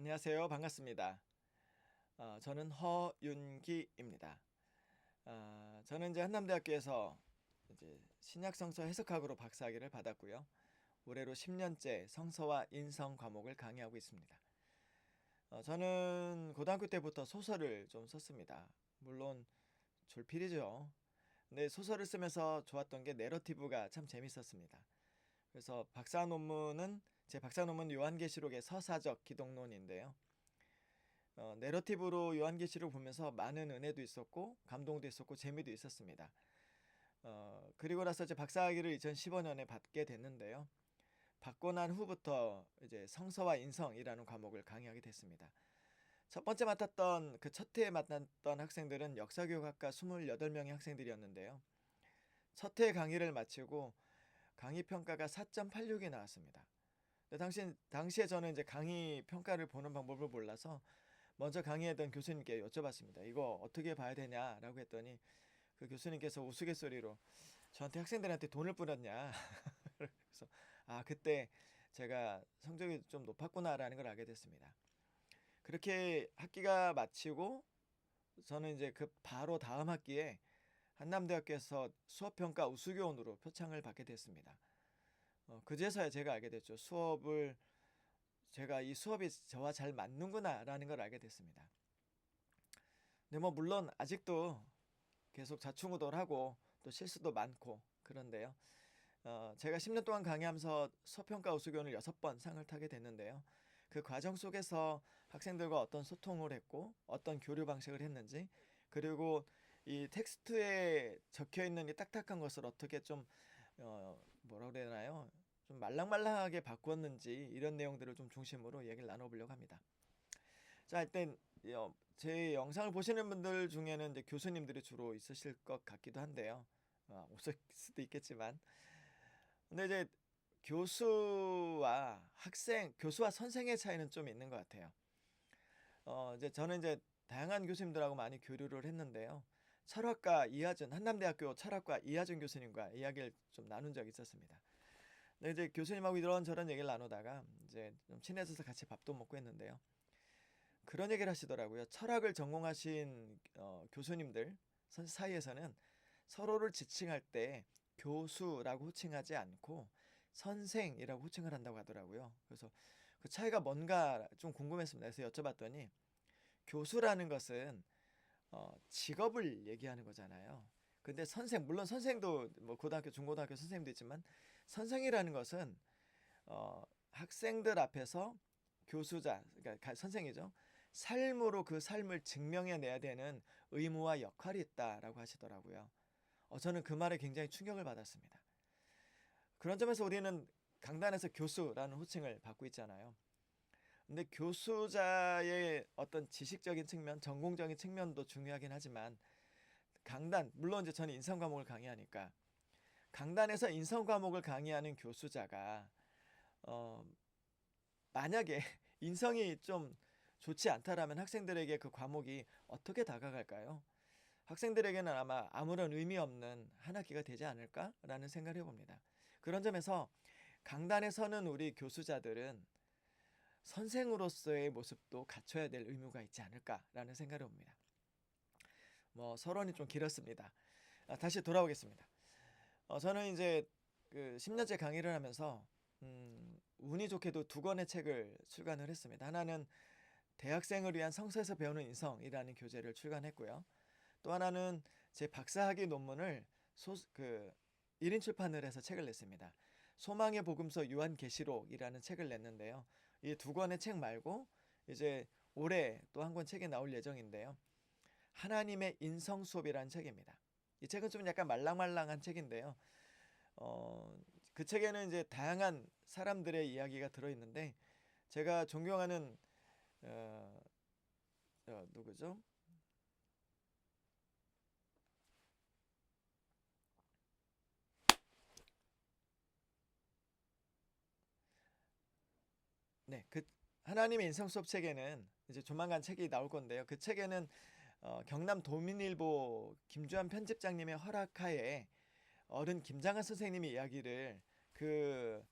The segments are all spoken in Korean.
안녕하세요. 반갑습니다. 저는 허윤기입니다. 저는 이제 한남대학교에서 이제 신약성서 해석학으로 박사학위를 받았고요. 올해로 10년째 성서와 인성 과목을 강의하고 있습니다. 저는 고등학교 때부터 소설을 좀 썼습니다. 물론 졸필이죠. 근데 소설을 쓰면서 좋았던 게 내러티브가 참 재밌었습니다. 그래서 제 박사 논문은 요한계시록의 서사적 기독론인데요. 내러티브로 요한계시록을 보면서 많은 은혜도 있었고 감동도 있었고 재미도 있었습니다. 그리고 나서 이제 박사학위를 2015년에 받게 됐는데요. 받고 난 후부터 이제 성서와 인성이라는 과목을 강의하게 됐습니다. 첫 번째 맡았던 그 첫 해에 맡았던 학생들은 역사교육학과 28명의 학생들이었는데요. 첫 해 강의를 마치고 강의 평가가 4.86이 나왔습니다. 근데 당시에 저는 이제 강의 평가를 보는 방법을 몰라서 먼저 강의했던 교수님께 여쭤봤습니다. 이거 어떻게 봐야 되냐라고 했더니 그 교수님께서 우스갯소리로 저한테 학생들한테 돈을 뿌렸냐. 그래서 그때 제가 성적이 좀 높았구나라는 걸 알게 됐습니다. 그렇게 학기가 마치고 저는 이제 그 바로 다음 학기에 한남대학교에서 수업평가 우수교원으로 표창을 받게 됐습니다. 그제서야 제가 알게 됐죠. 제가 이 수업이 저와 잘 맞는구나라는 걸 알게 됐습니다. 근데 뭐 물론 아직도 계속 좌충우돌하고 또 실수도 많고 그런데요. 제가 10년 동안 강의하면서 수평가 우수교원을 6번 상을 타게 됐는데요. 그 과정 속에서 학생들과 어떤 소통을 했고 어떤 교류 방식을 했는지, 그리고 이 텍스트에 적혀 있는 이 딱딱한 것을 어떻게 좀 뭐라 그래야 되나요? 좀 말랑말랑하게 바꾸었는지, 이런 내용들을 좀 중심으로 얘기를 나눠보려고 합니다. 자, 일단 제 영상을 보시는 분들 중에는 이제 교수님들이 주로 있으실 것 같기도 한데요. 없을 수도 있겠지만, 근데 이제 교수와 선생의 차이는 좀 있는 것 같아요. 이제 저는 이제 다양한 교수님들하고 많이 교류를 했는데요. 한남대학교 철학과 이하준 교수님과 이야기를 좀 나눈 적이 있었습니다. 근데 이제 교수님하고 이런저런 얘기를 나누다가 이제 좀 친해져서 같이 밥도 먹고 했는데요. 그런 얘기를 하시더라고요. 철학을 전공하신 교수님들 사이에서는 서로를 지칭할 때 교수라고 호칭하지 않고 선생이라고 호칭을 한다고 하더라고요. 그래서 그 차이가 뭔가 좀 궁금했습니다. 그래서 여쭤봤더니 교수라는 것은 직업을 얘기하는 거잖아요. 근데 물론 선생도 뭐 고등학교, 중고등학교 선생님도 있지만 선생이라는 것은 학생들 앞에서 그러니까 선생이죠. 삶으로 그 삶을 증명해내야 되는 의무와 역할이 있다라고 하시더라고요. 저는 그 말에 굉장히 충격을 받았습니다. 그런 점에서 우리는 강단에서 교수라는 호칭을 받고 있잖아요. 근데 교수자의 어떤 지식적인 측면, 전공적인 측면도 중요하긴 하지만 물론 이제 저는 인성 과목을 강의하니까 강단에서 인성 과목을 강의하는 교수자가 어, 만약에 인성이 좀 좋지 않다라면 학생들에게 그 과목이 어떻게 다가갈까요? 학생들에게는 아마 아무런 의미 없는 한 학기가 되지 않을까라는 생각을 해봅니다. 그런 점에서 강단에 서는 우리 교수자들은 선생으로서의 모습도 갖춰야 될 의무가 있지 않을까라는 생각을 해봅니다. 뭐 서론이 좀 길었습니다. 다시 돌아오겠습니다. 저는 이제 그 10년째 강의를 하면서 운이 좋게도 두 권의 책을 출간을 했습니다. 하나는 대학생을 위한 성서에서 배우는 인성이라는 교재를 출간했고요. 또 하나는 제 박사학위 논문을 1인 출판을 해서 책을 냈습니다. 소망의 복음서 요한계시록이라는 책을 냈는데요. 이 두 권의 책 말고 이제 올해 또 한 권 책이 나올 예정인데요. 하나님의 인성 수업이라는 책입니다. 이 책은 좀 약간 말랑말랑한 책인데요. 그 책에는 이제 다양한 사람들의 이야기가 들어있는데 제가 존경하는 어, 누구죠? 네, 그 하나님의 인성 수업 책에는 이제 조만간 책이 나올 건데요. 그 책에는 경남 도민일보 김주한 편집장님의 허락하에 어른 김장한 선생님의 이야기를 그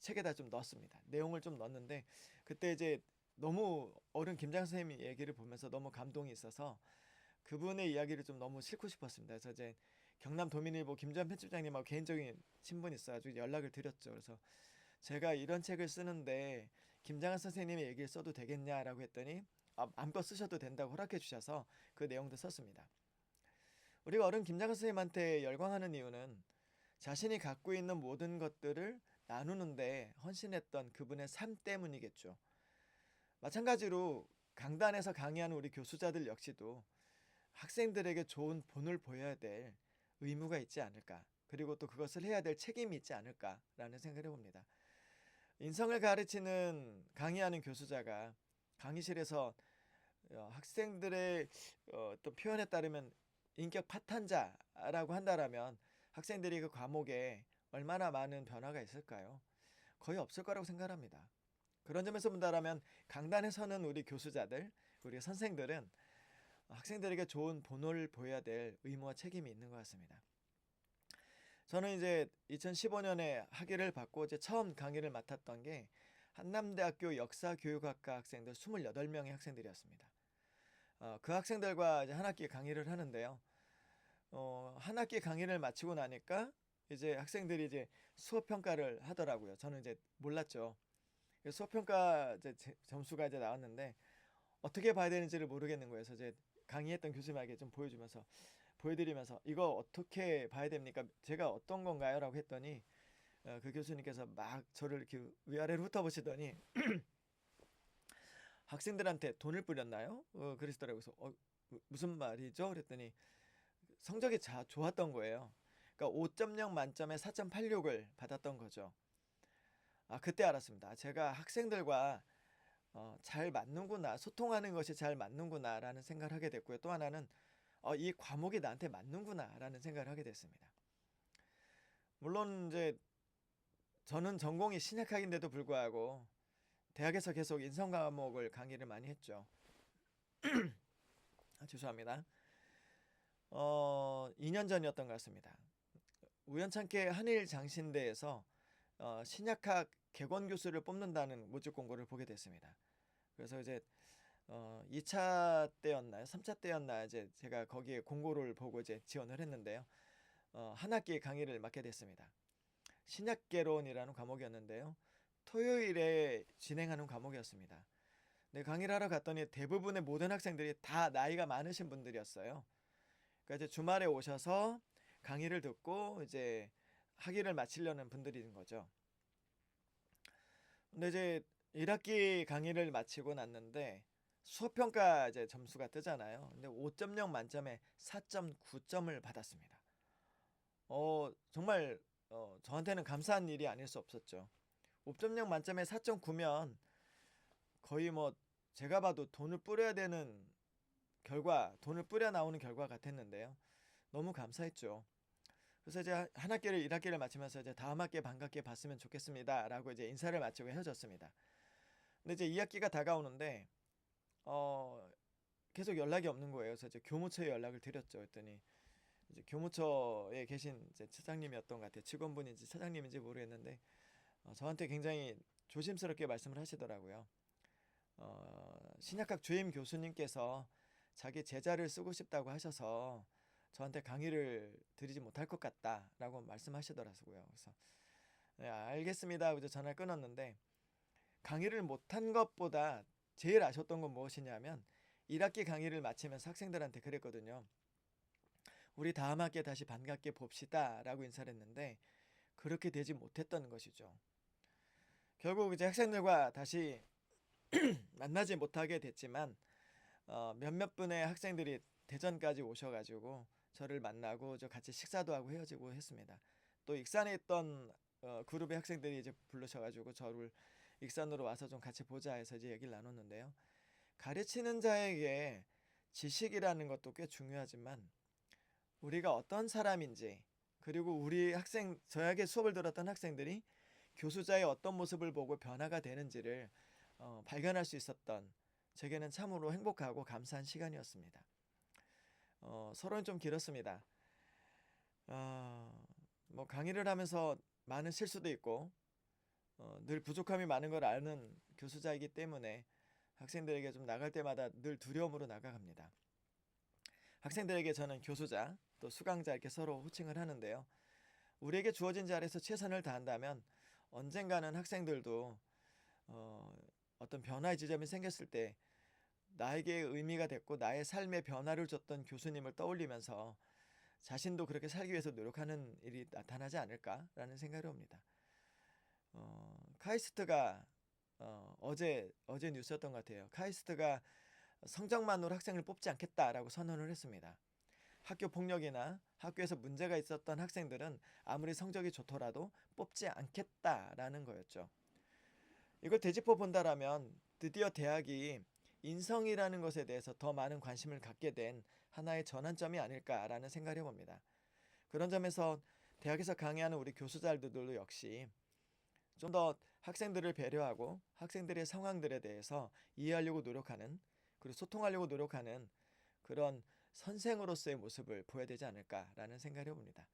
책에다 좀 넣었습니다. 내용을 좀 넣었는데 그때 이제 너무 어른 김장 선생님 얘기를 보면서 너무 감동이 있어서 그분의 이야기를 좀 너무 싣고 싶었습니다. 그래서 이제 경남 도민일보 김주환 편집장님하고 개인적인 친분이 있어가지고 연락을 드렸죠. 그래서 제가 이런 책을 쓰는데 김장한 선생님의 얘기를 써도 되겠냐라고 했더니 마음껏 쓰셔도 된다고 허락해 주셔서 그 내용도 썼습니다. 우리가 어른 김장한 선생님한테 열광하는 이유는 자신이 갖고 있는 모든 것들을 나누는데 헌신했던 그분의 삶 때문이겠죠. 마찬가지로 강단에서 강의하는 우리 교수자들 역시도 학생들에게 좋은 본을 보여야 될 의무가 있지 않을까, 그리고 또 그것을 해야 될 책임이 있지 않을까라는 생각을 해봅니다. 인성을 가르치는 강의하는 교수자가 강의실에서 학생들의 어떤 표현에 따르면 인격 파탄자라고 한다라면 학생들이 그 과목에 얼마나 많은 변화가 있을까요? 거의 없을 거라고 생각합니다. 그런 점에서 본다라면 강단에 서는 우리 교수자들, 우리 선생들은 학생들에게 좋은 본을 보여야 될 의무와 책임이 있는 것 같습니다. 저는 이제 2015년에 학위를 받고 이제 처음 강의를 맡았던 게 한남대학교 역사교육학과 학생들 28명의 학생들이었습니다. 그 학생들과 이제 한 학기 강의를 하는데요. 한 학기 강의를 마치고 나니까 이제 학생들이 이제 수업 평가를 하더라고요. 저는 이제 몰랐죠. 수업 평가 이제 점수가 이제 나왔는데 어떻게 봐야 되는지를 모르겠는 거예요. 그래서 이제 강의했던 교수님에게 좀 보여드리면서 이거 어떻게 봐야 됩니까? 제가 어떤 건가요? 라고 했더니 그 교수님께서 막 저를 이렇게 위아래로 훑어보시더니 학생들한테 돈을 뿌렸나요? 그러시더라고요. 그래서 무슨 말이죠? 그랬더니 성적이 좋았던 거예요. 그러니까 5.0 만점에 4.86을 받았던 거죠. 그때 알았습니다. 제가 학생들과 잘 맞는구나, 소통하는 것이 잘 맞는구나 라는 생각을 하게 됐고요. 또 하나는 이 과목이 나한테 맞는구나 라는 생각을 하게 됐습니다. 물론 이제 저는 전공이 신약학인데도 불구하고 대학에서 계속 인성 과목을 강의를 많이 했죠. 죄송합니다. 2년 전이었던 것 같습니다. 우연찮게 한일 장신대에서 신약학 객원 교수를 뽑는다는 모집 공고를 보게 됐습니다. 그래서 이제 2차 때였나요? 3차 때였나 이제 제가 거기에 공고를 보고 이제 지원을 했는데요. 한 학기 강의를 맡게 됐습니다. 신약개론이라는 과목이었는데요. 토요일에 진행하는 과목이었습니다. 네, 강의를 하러 갔더니 대부분의 모든 학생들이 다 나이가 많으신 분들이었어요. 그러니까 이제 주말에 오셔서 강의를 듣고 이제 학위를 마치려는 분들인 거죠. 근데 이제 1학기 강의를 마치고 났는데 수업평가 이제 점수가 뜨잖아요. 근데 5.0 만점에 4.9점을 받았습니다. 정말 저한테는 감사한 일이 아닐 수 없었죠. 5.0 만점에 4.9면 거의 뭐 제가 봐도 돈을 뿌려야 되는 돈을 뿌려 나오는 결과 같았는데요. 너무 감사했죠. 그래서 이제 한 학기를 1학기를 마치면서 이제 다음 학기에 반갑게 봤으면 좋겠습니다라고 이제 인사를 마치고 헤어졌습니다. 근데 이제 2학기가 다가오는데 계속 연락이 없는 거예요. 그래서 이제 교무처에 연락을 드렸죠. 그랬더니 이제 교무처에 계신 이제 차장님이었던 것 같아요. 직원분인지 차장님인지 모르겠는데 저한테 굉장히 조심스럽게 말씀을 하시더라고요. 신약학 주임 교수님께서 자기 제자를 쓰고 싶다고 하셔서 저한테 강의를 드리지 못할 것 같다라고 말씀하시더라고요. 그래서 네, 알겠습니다 하고 전화를 끊었는데 강의를 못한 것보다 제일 아쉬웠던 건 무엇이냐면 1학기 강의를 마치면서 학생들한테 그랬거든요. 우리 다음 학기에 다시 반갑게 봅시다 라고 인사를 했는데 그렇게 되지 못했던 것이죠. 결국 이제 학생들과 다시 만나지 못하게 됐지만 몇몇 분의 학생들이 대전까지 오셔가지고 저를 만나고 저 같이 식사도 하고 헤어지고 했습니다. 또 익산에 있던 그룹의 학생들이 이제 부르셔가지고 저를 익산으로 와서 좀 같이 보자 해서 이제 얘기를 나눴는데요. 가르치는 자에게 지식이라는 것도 꽤 중요하지만 우리가 어떤 사람인지, 그리고 저에게 수업을 들었던 학생들이 교수자의 어떤 모습을 보고 변화가 되는지를 발견할 수 있었던 제게는 참으로 행복하고 감사한 시간이었습니다. 서론이 좀 길었습니다. 뭐 강의를 하면서 많은 실수도 있고 늘 부족함이 많은 걸 아는 교수자이기 때문에 학생들에게 좀 나갈 때마다 늘 두려움으로 나가갑니다. 학생들에게 저는 교수자 또 수강자 이렇게 서로 호칭을 하는데요. 우리에게 주어진 자리에서 최선을 다한다면 언젠가는 학생들도 어떤 변화의 지점이 생겼을 때 나에게 의미가 됐고 나의 삶의 변화를 줬던 교수님을 떠올리면서 자신도 그렇게 살기 위해서 노력하는 일이 나타나지 않을까라는 생각이 옵니다. 카이스트가 어제 뉴스였던 것 같아요. 카이스트가 성적만으로 학생을 뽑지 않겠다라고 선언을 했습니다. 학교 폭력이나 학교에서 문제가 있었던 학생들은 아무리 성적이 좋더라도 뽑지 않겠다라는 거였죠. 이걸 되짚어 본다라면 드디어 대학이 인성이라는 것에 대해서 더 많은 관심을 갖게 된 하나의 전환점이 아닐까라는 생각을 해봅니다. 그런 점에서 대학에서 강의하는 우리 교수자들도 역시 좀 더 학생들을 배려하고 학생들의 상황들에 대해서 이해하려고 노력하는, 그리고 소통하려고 노력하는 그런 선생으로서의 모습을 보여야 되지 않을까라는 생각을 해봅니다.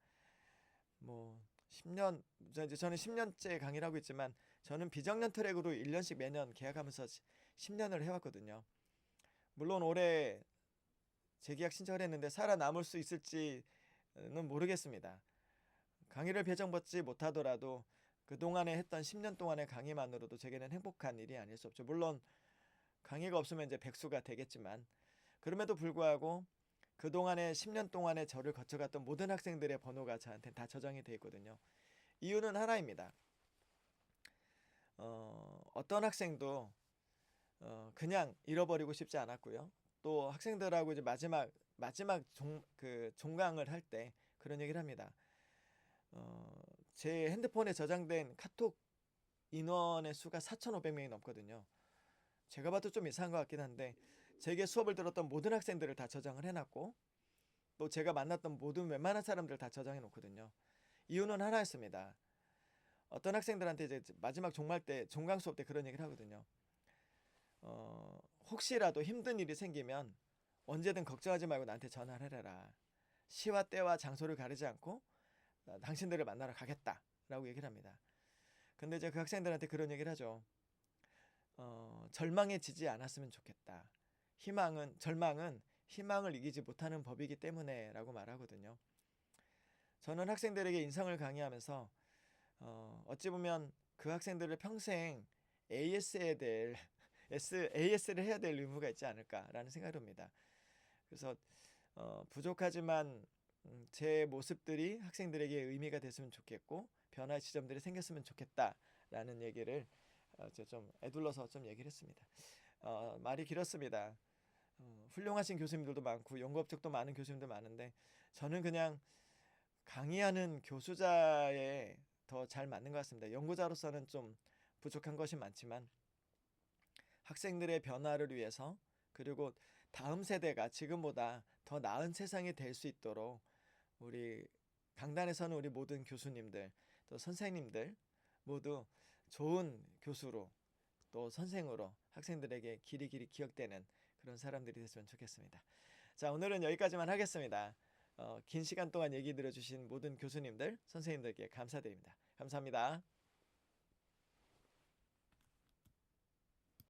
10년, 저는 10년째 강의를 하고 있지만 저는 비정년 트랙으로 1년씩 매년 계약하면서 10년을 해왔거든요. 물론 올해 재계약 신청을 했는데 살아남을 수 있을지는 모르겠습니다. 강의를 배정받지 못하더라도 그동안에 했던 10년 동안의 강의만으로도 제게는 행복한 일이 아닐 수 없죠. 물론 강의가 없으면 이제 백수가 되겠지만, 그럼에도 불구하고 그동안에 10년 동안에 저를 거쳐갔던 모든 학생들의 번호가 저한테 다 저장이 되어 있거든요. 이유는 하나입니다. 어떤 학생도 그냥 잃어버리고 싶지 않았고요. 또 학생들하고 이제 마지막 종강을 할 때 그런 얘기를 합니다. 제 핸드폰에 저장된 카톡 인원의 수가 4,500명이 넘거든요. 제가 봐도 좀 이상한 것 같긴 한데 제게 수업을 들었던 모든 학생들을 다 저장을 해놨고 또 제가 만났던 모든 웬만한 사람들 다 저장해 놓거든요. 이유는 하나였습니다. 어떤 학생들한테 이제 마지막 종강 수업 때 그런 얘기를 하거든요. 혹시라도 힘든 일이 생기면 언제든 걱정하지 말고 나한테 전화를 해라. 시와 때와 장소를 가리지 않고 당신들을 만나러 가겠다라고 얘기를 합니다. 근데 이제 그 학생들한테 그런 얘기를 하죠. 절망에 지지 않았으면 좋겠다. 절망은 희망을 이기지 못하는 법이기 때문에 라고 말하거든요. 저는 학생들에게 인성을 강의하면서 어찌 보면 그 학생들을 평생 AS를 해야 될 의무가 있지 않을까라는 생각을 합니다. 그래서 부족하지만 제 모습들이 학생들에게 의미가 됐으면 좋겠고 변화의 지점들이 생겼으면 좋겠다라는 얘기를 좀 애둘러서 좀 얘기를 했습니다. 말이 길었습니다. 훌륭하신 교수님들도 많고 연구 업적도 많은 교수님들 많은데 저는 그냥 강의하는 교수자에 더 잘 맞는 것 같습니다. 연구자로서는 좀 부족한 것이 많지만 학생들의 변화를 위해서 그리고 다음 세대가 지금보다 더 나은 세상이 될 수 있도록 우리 강단에서는 우리 모든 교수님들 또 선생님들 모두 좋은 교수로 또 선생으로 학생들에게 길이 기억되는 그런 사람들이 됐으면 좋겠습니다. 자, 오늘은 여기까지만 하겠습니다. 긴 시간 동안 얘기 들어주신 모든 교수님들, 선생님들께 감사드립니다. 감사합니다.